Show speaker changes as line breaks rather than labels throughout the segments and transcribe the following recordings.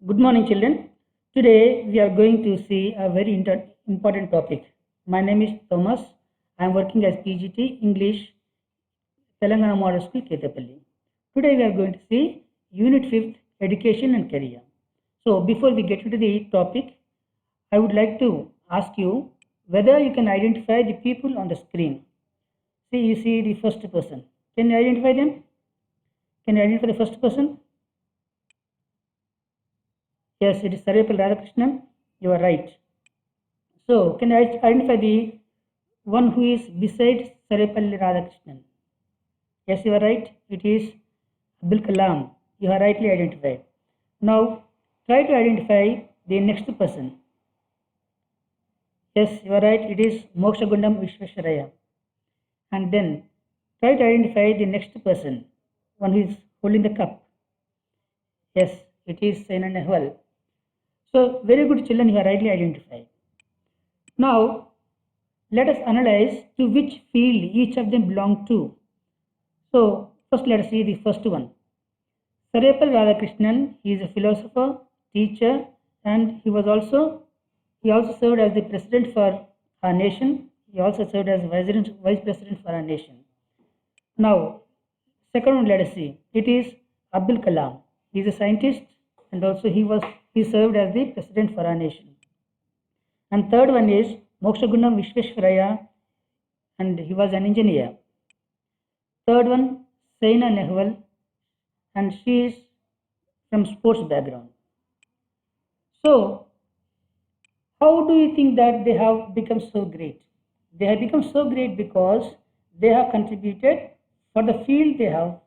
Good morning, children. Today we are going to see a very important topic. My name is Thomas. I am working as PGT English Telangana Model School, Ketapalli. Today we are going to see Unit 5th Education and Career. So before we get into the topic, I would like to ask you whether you can identify the people on the screen. You see the first person. Can you identify them? Can you identify the first person? Yes, it is Sarvepalli Radhakrishnan. You are right. So, can I identify the one who is beside Sarvepalli Radhakrishnan? Yes, you are right. It is Abdul Kalam. You are rightly identified. Now, try to identify the next person. Yes, you are right. It is Mokshagundam Vishvesvaraya. And then try to identify the next person, one who is holding the cup. Yes, it is Saina Nehwal. So, very good children, you are rightly identified. Now, let us analyze to which field each of them belong to. So, first let us see the first one. Sarvepalli Radhakrishnan, he is a philosopher, teacher, and he also served as the president for our nation. He also served as vice president for our nation. Now, second one, let us see. It is Abdul Kalam. He is a scientist, and also he served as the president for our nation. And third one is Mokshagundam Vishvesvaraya, and he was an engineer. Third one, Saina Nehwal, and she is from sports background. So, how do you think that they have become so great? They have become so great because they have contributed for the field they have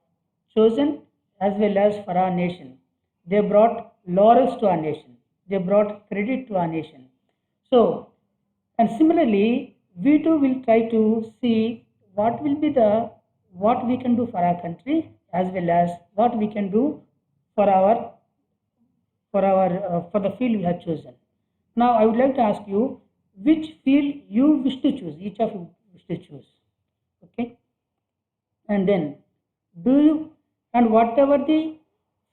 chosen as well as for our nation. They brought laurels to our nation. They brought credit to our nation. So, and similarly, we too will try to see what we can do for our country as well as what we can do for for the field we have chosen. Now, I would like to ask you which field you wish to choose. Each of you wish to choose. Okay, and then do you and whatever the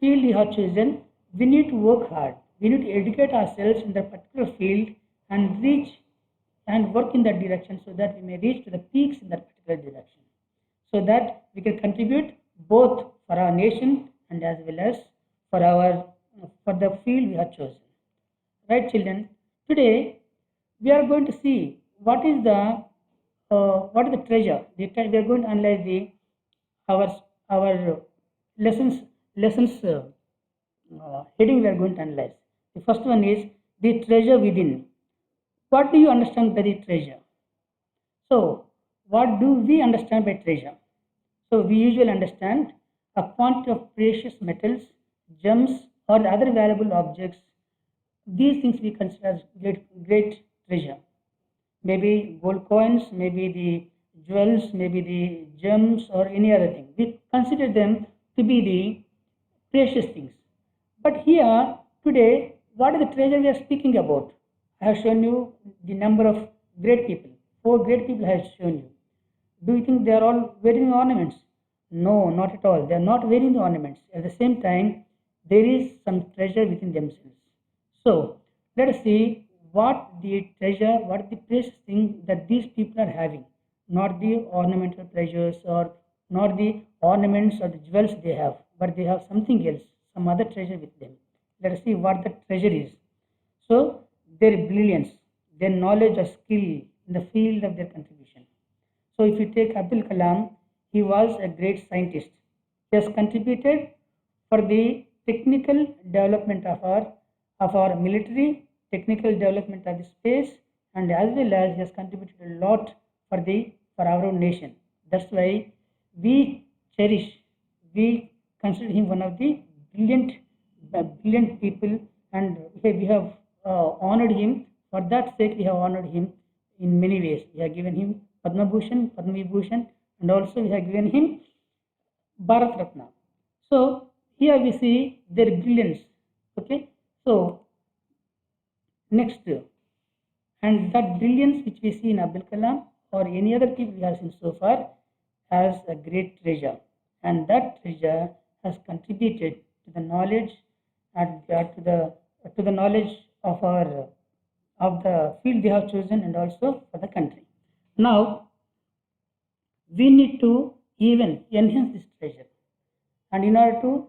field you have chosen, we need to work hard. We need to educate ourselves in that particular field and reach and work in that direction so that we may reach to the peaks in that particular direction, so that we can contribute both for our nation and as well as for the field we have chosen. Right, children? Today we are going to see what is the treasure. We are going to analyze the our lessons heading. We are going to analyze. The first one is the treasure within. What do you understand by the treasure? So, what do we understand by treasure? So, we usually understand a quantity of precious metals, gems, or other valuable objects. These things we consider as great treasure. Maybe gold coins, maybe the jewels, maybe the gems, or any other thing. We consider them to be the precious things. But here, today, what is the treasure we are speaking about? I have shown you the number of great people. Four great people I have shown you. Do you think they are all wearing ornaments? No, not at all. They are not wearing the ornaments. At the same time, there is some treasure within themselves. So, let us see what the precious thing that these people are having, not the ornamental treasures or not the ornaments or the jewels they have, but they have something else, some other treasure with them. Let us see what the treasure is. So, their brilliance, their knowledge or skill in the field of their contribution. So, if you take Abdul Kalam, he was a great scientist. He has contributed for the technical development of our military, technical development of the space, and as well as he has contributed a lot for our own nation. That's why we cherish, we consider him one of the brilliant people, and we have honored him. For that sake, we have honored him in many ways. We have given him Padma Bhushan, Padma Vibhushan, and also we have given him Bharat Ratna. So here we see their brilliance. Okay, so next, and that brilliance which we see in Abdul Kalam or any other people we have seen so far has a great treasure, and that treasure has contributed to the knowledge to the knowledge of our of the field they have chosen and also for the country. Now we need to even enhance this treasure, and in order to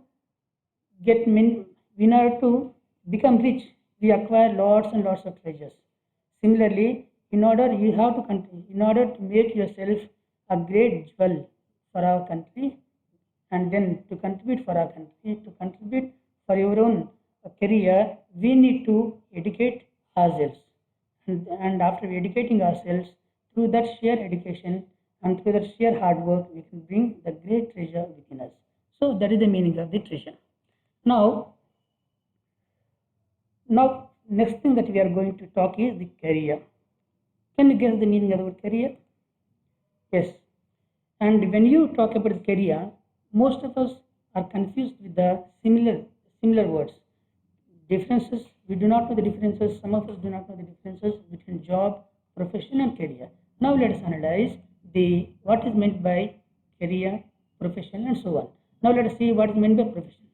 in order to become rich, we acquire lots and lots of treasures. Similarly, in order to make yourself a great jewel for our country, and then to contribute for our country, to contribute for your own career, we need to educate ourselves. And after educating ourselves, through that sheer education and through that sheer hard work, we can bring the great treasure within us. So that is the meaning of the treasure. Now, next thing that we are going to talk is the career. Can you guess the meaning of the word career? Yes. And when you talk about career, most of us are confused with the similar words. Differences, we do not know the differences. Some of us do not know the differences between job, profession, and career. Now let us analyze the what is meant by career, profession, and so on. Now let us see what is meant by profession.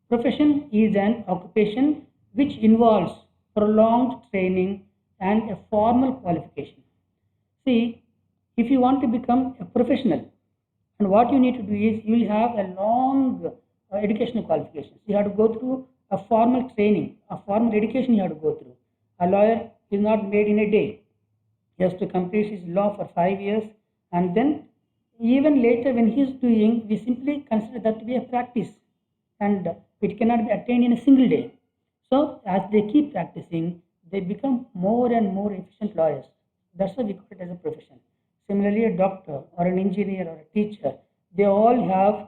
Profession is an occupation which involves prolonged training and a formal qualification. See, if you want to become a professional, and what you need to do is you will have a long educational qualifications. You have to go through a formal training, a formal education you have to go through. A lawyer is not made in a day. He has to complete his law for 5 years, and then even later when he is doing, we simply consider that to be a practice, and it cannot be attained in a single day. So as they keep practicing, they become more and more efficient lawyers. That's why we call it as a profession. Similarly, a doctor or an engineer or a teacher, they all have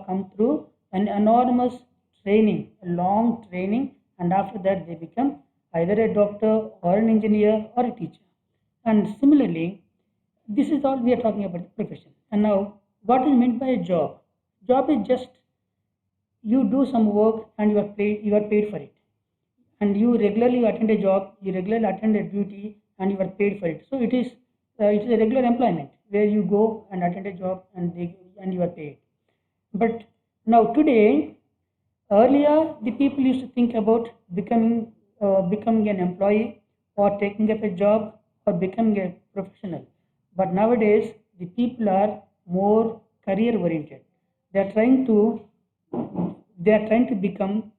come through an enormous training, a long training, and after that they become either a doctor or an engineer or a teacher. And similarly, this is all we are talking about the profession. And now, what is meant by a job? Job is just you do some work and you are paid for it, and you regularly attend a job, you regularly attend a duty, and you are paid for it. So it is a regular employment where you go and attend a job and you are paid. But now today, earlier the people used to think about becoming an employee or taking up a job or becoming a professional. But nowadays the people are more career oriented. They are trying to they are trying to become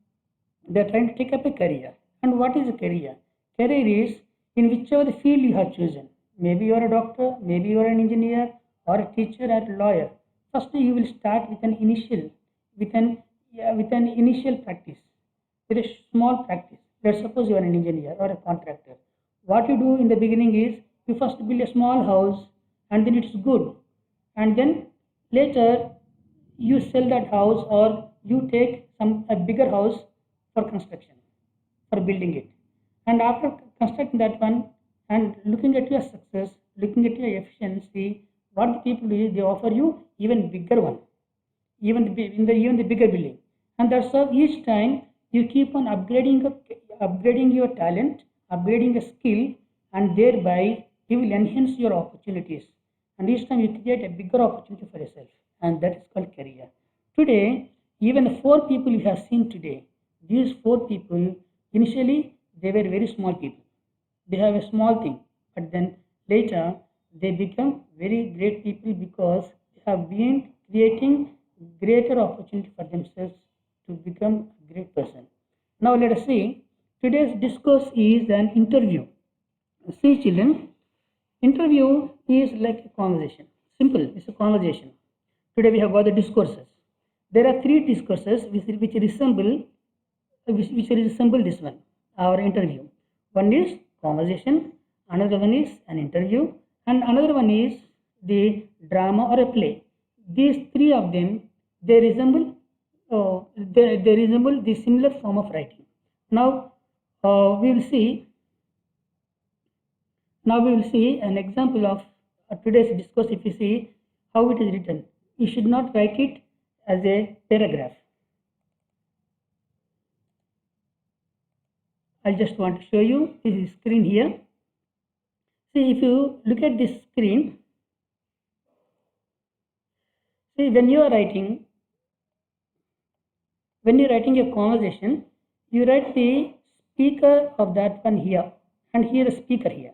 they are trying to take up a career. And what is a career? Career is in whichever field you have chosen. Maybe you are a doctor, maybe you are an engineer, or a teacher, or a lawyer. First, you will start with an initial practice, with a small practice. Let's suppose you are an engineer or a contractor. What you do in the beginning is you first build a small house, and then it's good, and then later you sell that house or you take a bigger house for construction, for building it. And after constructing that one and looking at your success, looking at your efficiency, what the people do is they offer you even bigger one, even the bigger building. And that's how each time you keep on upgrading your talent, upgrading a skill, and thereby you will enhance your opportunities. And each time you create a bigger opportunity for yourself, and that is called career. Today, even the four people you have seen today, these four people initially they were very small people. They have a small thing, but then later they become very great people because they have been creating greater opportunity for themselves to become a great person. Now let us see. Today's discourse is an interview. See, children, interview is like a conversation. Simple, it's a conversation. Today we have got the discourses. There are three discourses which resemble this one, our interview. One is conversation, another one is an interview, and another one is the drama or a play. These three of them they resemble they resemble the similar form of writing. Now we will see an example of today's discourse. If you see how it is written, you should not write it as a paragraph. I just want to show you this screen here. See, if you look at this screen, see when you are writing when you're writing a conversation, you write the speaker of that one here, and here a speaker here,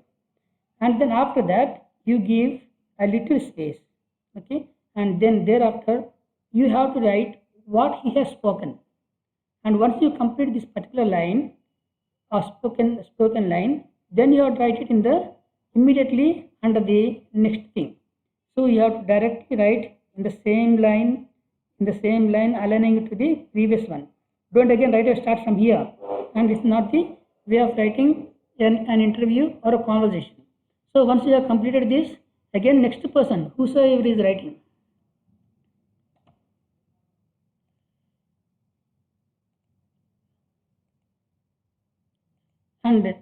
and then after that you give a little space, okay, and then thereafter you have to write what he has spoken, and once you complete this particular line or spoken line, then you have to write it in the immediately under the next thing. So you have to directly write in the same line, aligning it to the previous one. Don't again write a start from here, and it's not the way of writing an interview or a conversation. So once you have completed this, again next person, whosoever is writing, and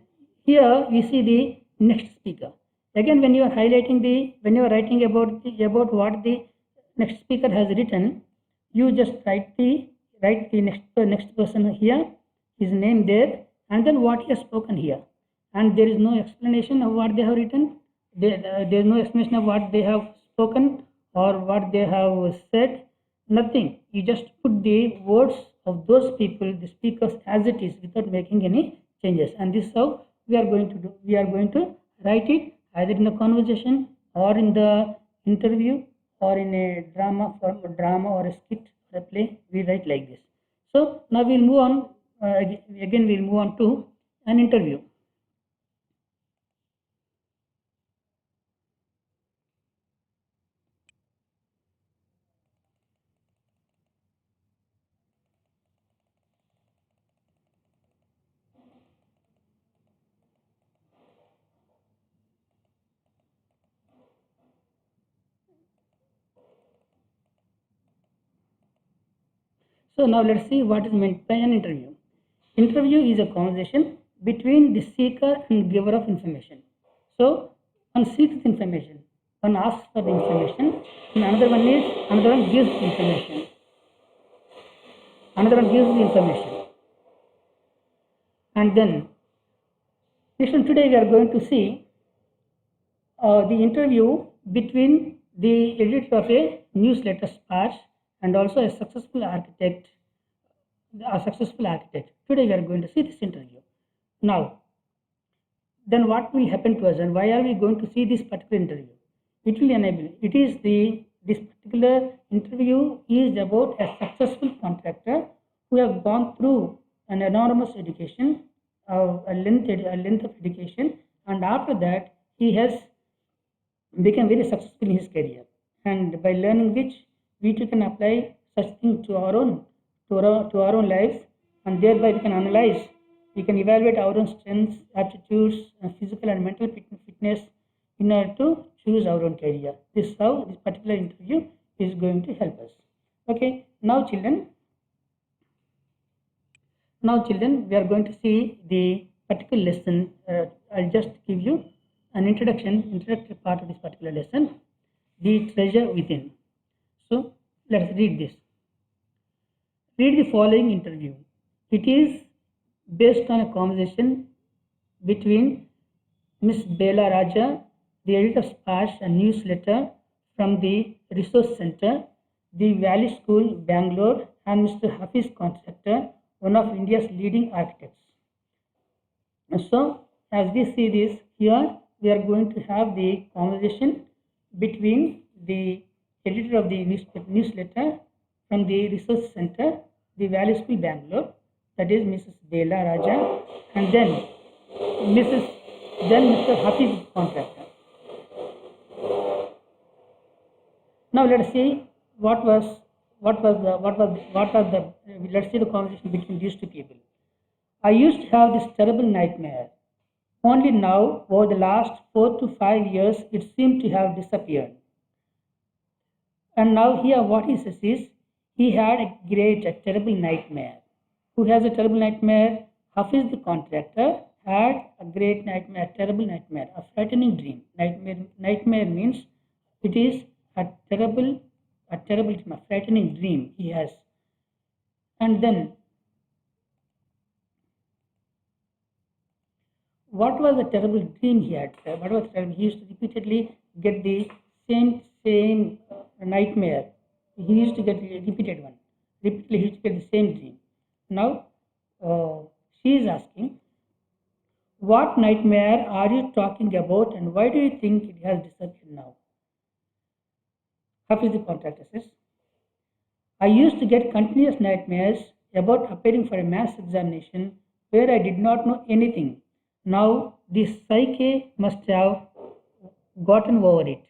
here we see the next speaker. Again, when you are highlighting when you are writing about what the next speaker has written, you just write the next person here, his name there, and then what he has spoken here, and there is no explanation of what they have written. There is no explanation of what they have spoken or what they have said. Nothing. You just put the words of those people, the speakers, as it is, without making any changes. And this is how we are going to do. We are going to write it either in the conversation or in the interview or in a drama or a skit or a play. We write like this. So now we'll move on. Again, we'll move on to an interview. So now let's see what is meant by an interview. Interview is a conversation between the seeker and giver of information. So one seeks information, one asks for the information, and another one gives the information. Another one gives the information. And then today we are going to see the interview between the editor of a newsletter Sparsh and also a successful architect. Today we are going to see this interview. Now, then what will happen to us, and why are we going to see this particular interview? It will enable. This particular interview is about a successful contractor who have gone through an enormous education, a length of education, and after that he has become very successful in his career, and by learning which we too can apply such things to our own lives, and thereby we can analyze, we can evaluate our own strengths, aptitudes, and physical and mental fitness in order to choose our own career. This is how this particular interview is going to help us. Okay, now children, we are going to see the particular lesson. I'll just give you an introductory part of this particular lesson, the treasure within. So let's read this. Read the following interview. It is based on a conversation between Miss Bela Raja, the editor of Sparsh, a newsletter from the Resource Center, the Valley School, Bangalore, and Mr. Hafiz Contractor, one of India's leading architects. So, as we see this here, we are going to have the conversation between the editor of the newsletter from the Resource Center, the Valley School, Bangalore, that is Mrs. Bela Raja, and then Mr. Hafiz Contractor. Now let's see let's see the conversation between these two people. I used to have this terrible nightmare. Only now, over the last 4 to 5 years, it seemed to have disappeared. And now here what he says is, he had a terrible nightmare. Who has a terrible nightmare? Hafiz the contractor had a great nightmare, a terrible nightmare, a frightening dream. Nightmare means it is a terrible dream, a frightening dream he has. And then, what was the terrible dream he had? What was terrible? He used to repeatedly get the same nightmare. He used to get a repeated one. Repeatedly, he used to get the same dream. Now she is asking, what nightmare are you talking about and why do you think it has disappeared now? Hafiz the contractor says, I used to get continuous nightmares about appearing for a maths examination where I did not know anything. Now the psyche must have gotten over it.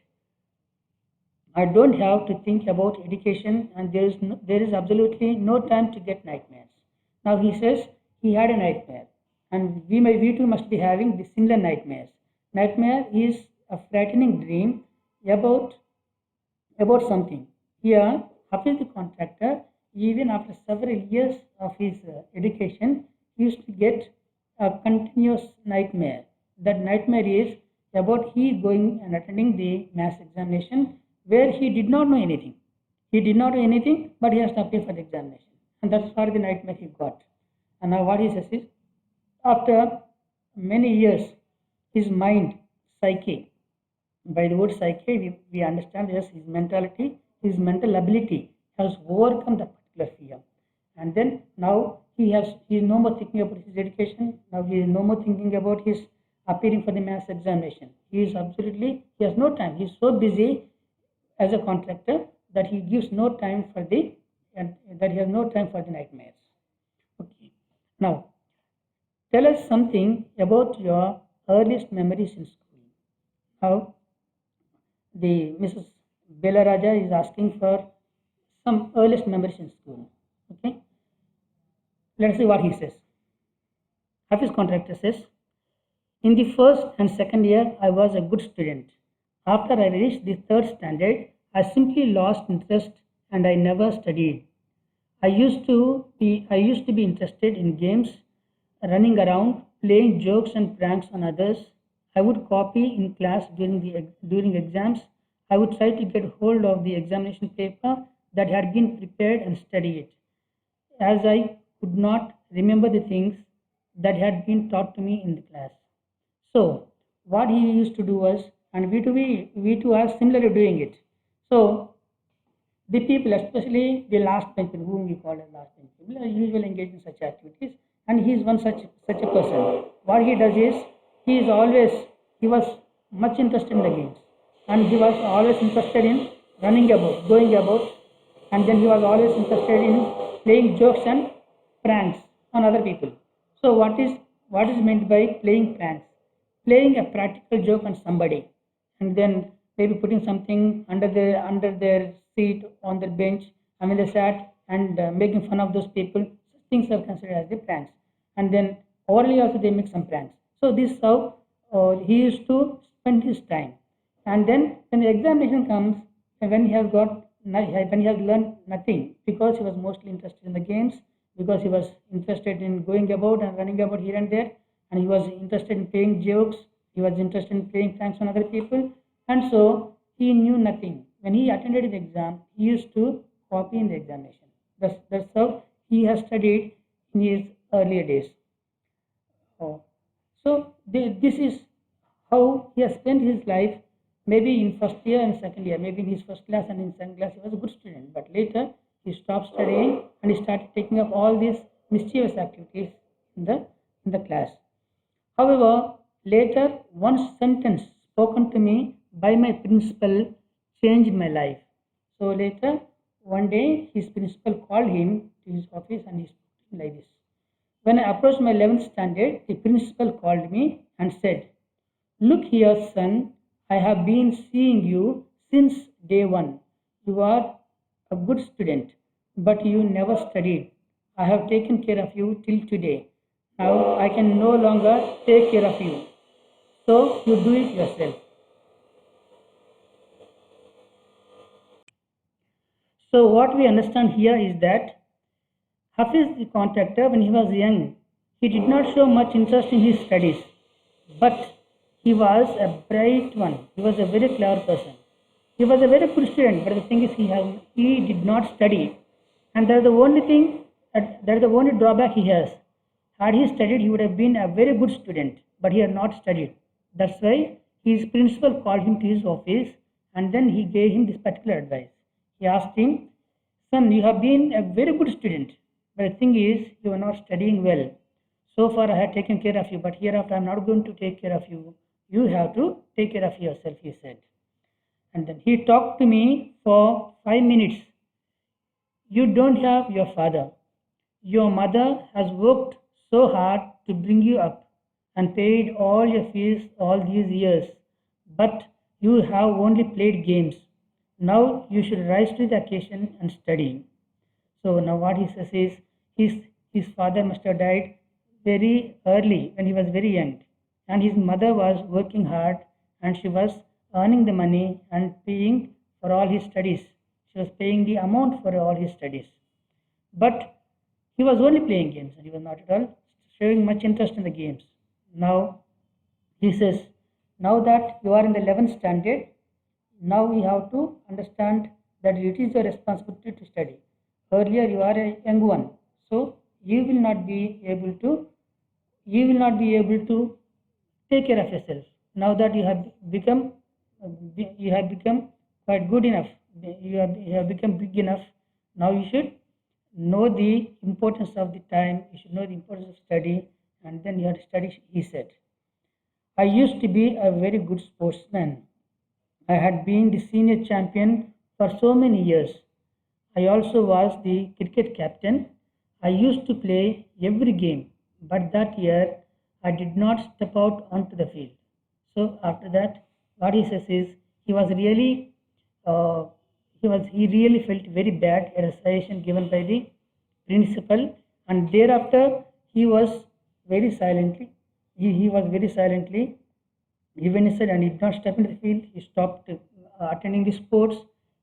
I don't have to think about education and there is absolutely no time to get nightmares. Now he says he had a nightmare and we too must be having the similar nightmares. Nightmare is a frightening dream about something. Here, Hafiz the contractor, even after several years of his education, used to get a continuous nightmare. That nightmare is about he going and attending the maths examination where he did not know anything. He did not know anything, but he has to appear for the examination. And that's what the nightmare he got. And now what he says is, after many years, his mind, psyche, by the word psyche, we understand yes, his mentality, his mental ability has overcome that particular fear. And then now he is no more thinking about his education. Now he is no more thinking about his appearing for the maths examination. He has no time. He is so busy as a contractor that he gives no time for the and that he has no time for the nightmares. Okay. Now tell us something about your earliest memories in school. Now the Mrs. Bella Raja is asking for some earliest memories in school. Okay, let's see what he says. Hafiz contractor says, in the first and second year, I was a good student. After I reached the third standard, I simply lost interest and I never studied. I used to be interested in games, running around, playing jokes and pranks on others. I would copy in class during exams. I would try to get hold of the examination paper that had been prepared and study it, as I could not remember the things that had been taught to me in the class. So, what he used to do was, and we too are similarly doing it. So, the people, especially the last bench people, whom we call as last bench people, are usually engaged in such activities, and he is one such a person. What he does is he was much interested in the games, and he was always interested in running about, going about, and then he was always interested in playing jokes and pranks on other people. So what is meant by playing pranks? Playing a practical joke on somebody, and then maybe putting something under their seat on their bench, and when they sat and making fun of those people. Such things are considered as the pranks. And then orally also they make some pranks. So this is how he used to spend his time. And then when the examination comes, and when he has learned nothing, because he was mostly interested in the games, because he was interested in going about and running about here and there, and he was interested in playing jokes, he was interested in playing pranks on other people, and so he knew nothing. When he attended the exam, he used to copy in the examination. That's how he has studied in his earlier days. Oh. So this is how he has spent his life. Maybe in first year and second year, maybe in his first class and in second class, he was a good student. But later, he stopped studying and he started taking up all these mischievous activities in the class. However, later, one sentence spoken to me by my principal changed my life. So later, one day, his principal called him to his office and he spoke to him like this. When I approached my 11th standard, the principal called me and said, look here, son, I have been seeing you since day one. You are a good student, but you never studied. I have taken care of you till today. Now I can no longer take care of you. So you do it yourself. So what we understand here is that Hafiz the contractor, when he was young, he did not show much interest in his studies, but he was a bright one. He was a very clever person. He was a very good student, but the thing is, he did not study, and that's the only thing. That's the only drawback he has. Had he studied, he would have been a very good student, but he had not studied. That's why his principal called him to his office, and then he gave him this particular advice. He asked him, son, you have been a very good student, But the thing is, you are not studying well. So far, I have taken care of you, but hereafter, I am not going to take care of you. You have to take care of yourself, he said. And then he talked to me for 5 minutes. You don't have your father. Your mother has worked so hard to bring you up and paid all your fees all these years, but you have only played games. Now you should rise to the occasion and study. So now what he says is his father must have died very early when he was very young, and his mother was working hard and she was earning the money and paying for all his studies. She was paying the amount for all his studies. But he was only playing games and he was not at all showing much interest in the games. Now he says, now that you are in the 11th standard, now we have to understand that it is your responsibility to study. Earlier you are a young one, so you will not be able to take care of yourself. Now that become you have become quite good enough, you have become big enough. Now you should know the importance of the time. You should know the importance of study, and then you have to study. He said, I used to be a very good sportsman. I had been the senior champion for so many years. I also was the cricket captain. I used to play every game, but that year I did not step out onto the field. So after that, what he says is he was really uh, he really felt very bad at a suggestion given by the principal, and thereafter he was very silently he was very silently even he said, and he did not step into the field. He stopped attending the sports.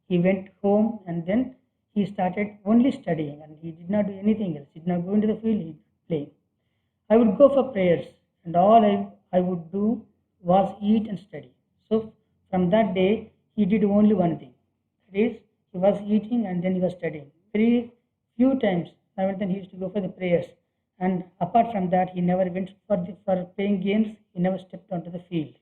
He went home and then he started only studying and he did not do anything else. He did not go into the field, he played. I would go for prayers and all I would do was eat and study. So from that day, he did only one thing. That is, he was eating and then he was studying. Very few times, now and then he used to go for the prayers. And apart from that, he never went for playing games. He never stepped onto the field.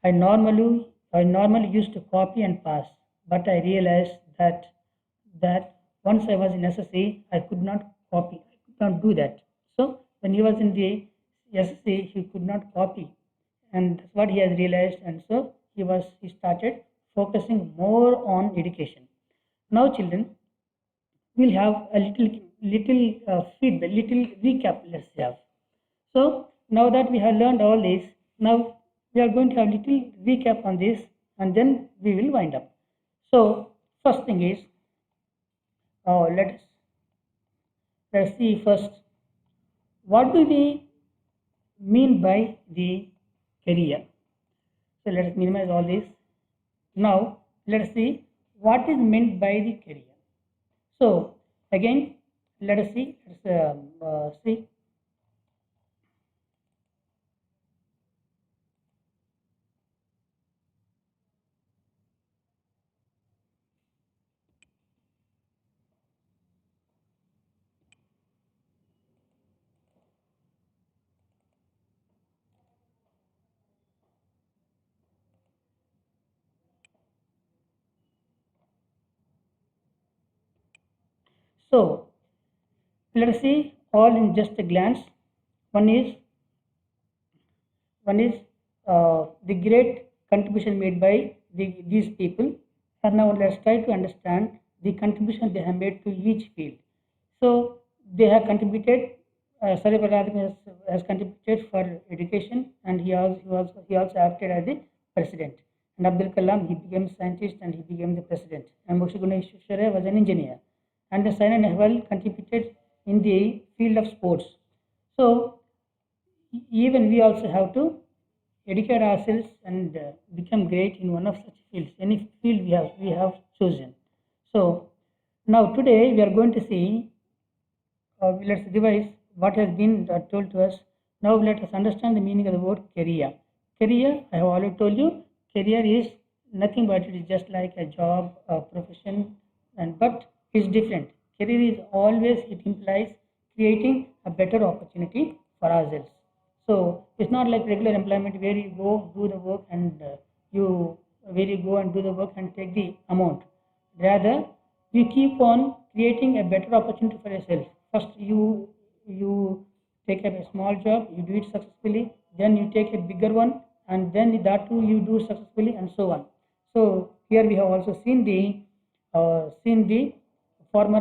I normally used to copy and pass, but I realized that once I was in SSC, I could not copy. I could not do that. So when he was in the SSC, he could not copy, and that's what he has realized. And so he started focusing more on education. Now, children, we'll have a little feedback, little recap. Let's have. So now that we have learned all this, now we are going to have little recap on this, and then we will wind up. So first thing is, let us see first what do we mean by the career. So let us minimize all this. Now let us see what is meant by the career. So again, let us see. Let's see. So let us see all in just a glance. One is the great contribution made by these people. And now let's try to understand the contribution they have made to each field. So they have contributed. Saripal Radhakrishnan has contributed for education, and he also acted as the president. And Abdul Kalam, he became a scientist and he became the president. And Moshe Guneshwara was an engineer. And the Saina Nehwal contributed in the field of sports. So even we also have to educate ourselves and become great in one of such fields, any field we have chosen. So now today we are going to see, let's revise what has been told to us. Now let us understand the meaning of the word career. Career, I have already told you, career is nothing but it is just like a job, a profession, and but it's different. Career is always, it implies creating a better opportunity for ourselves. So it's not like regular employment where you go do the work and you where you go and do the work and take the amount. Rather, you keep on creating a better opportunity for yourself. first you take up a small job, you do it successfully, then you take a bigger one, and then that too you do successfully, and so on. So here we have also seen the former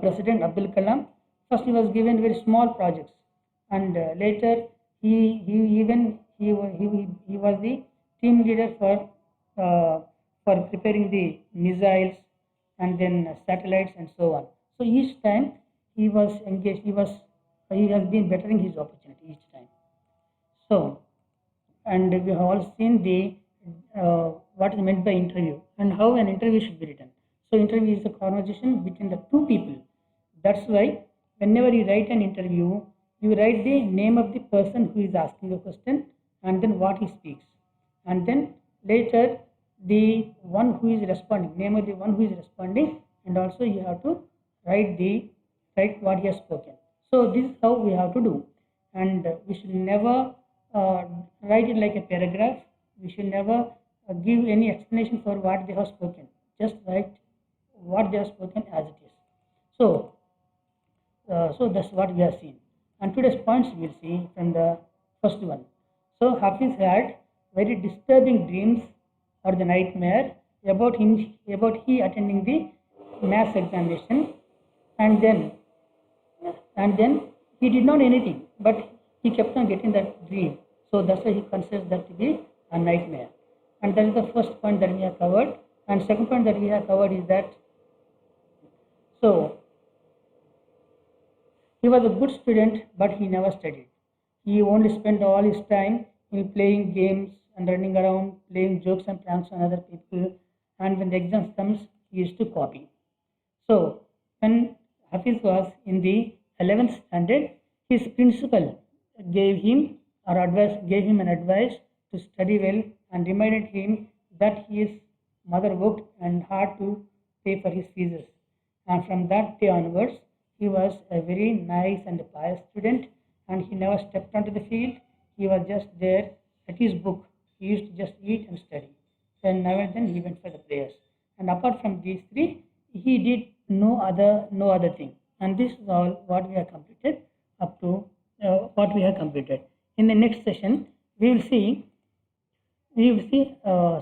President Abdul Kalam. First, he was given very small projects, and later he even he was the team leader for preparing the missiles and then satellites and so on. So each time he was engaged, he has been bettering his opportunity each time. So, and we have all seen the what is meant by interview and how an interview should be written. So interview is a conversation between the two people. That's why whenever you write an interview, you write the name of the person who is asking the question and then what he speaks, and then later the one who is responding, name of the one who is responding, and also you have to write what he has spoken. So this is how we have to do, and we should never write it like a paragraph. We should never give any explanation for what they have spoken. Just write what they have spoken as it is. So that's what we have seen. And today's points we will see from the first one. So Hafiz had very disturbing dreams or the nightmare about he attending the maths examination, and then he did not anything, but he kept on getting that dream. So that's why he considers that to be a nightmare. And that is the first point that we have covered. And second point that we have covered is that so he was a good student, but he never studied. He only spent all his time in playing games and running around, playing jokes and pranks on other people. And when the exams comes, he used to copy. So when Hafiz was in the 11th standard, his principal gave him an advice to study well and reminded him that his mother worked and hard to pay for his fees. And from that day onwards, he was a very nice and pious student, and he never stepped onto the field. He was just there at his book. He used to just eat and study. Then now and then he went for the prayers. And apart from these three, he did no other thing. And this is all what we have completed up to what we have completed. In the next session, we will see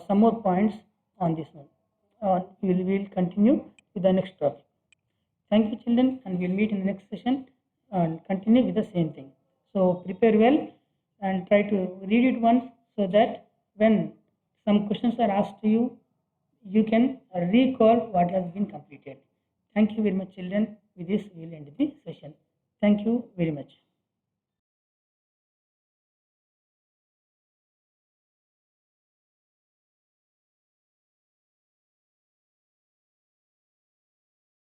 some more points on this one. We will continue with the next topic. Thank you, children, and we'll meet in the next session and continue with the same thing. So prepare well and try to read it once so that when some questions are asked to you, you can recall what has been completed. Thank you very much, children. With this, we will end the session. Thank you very much.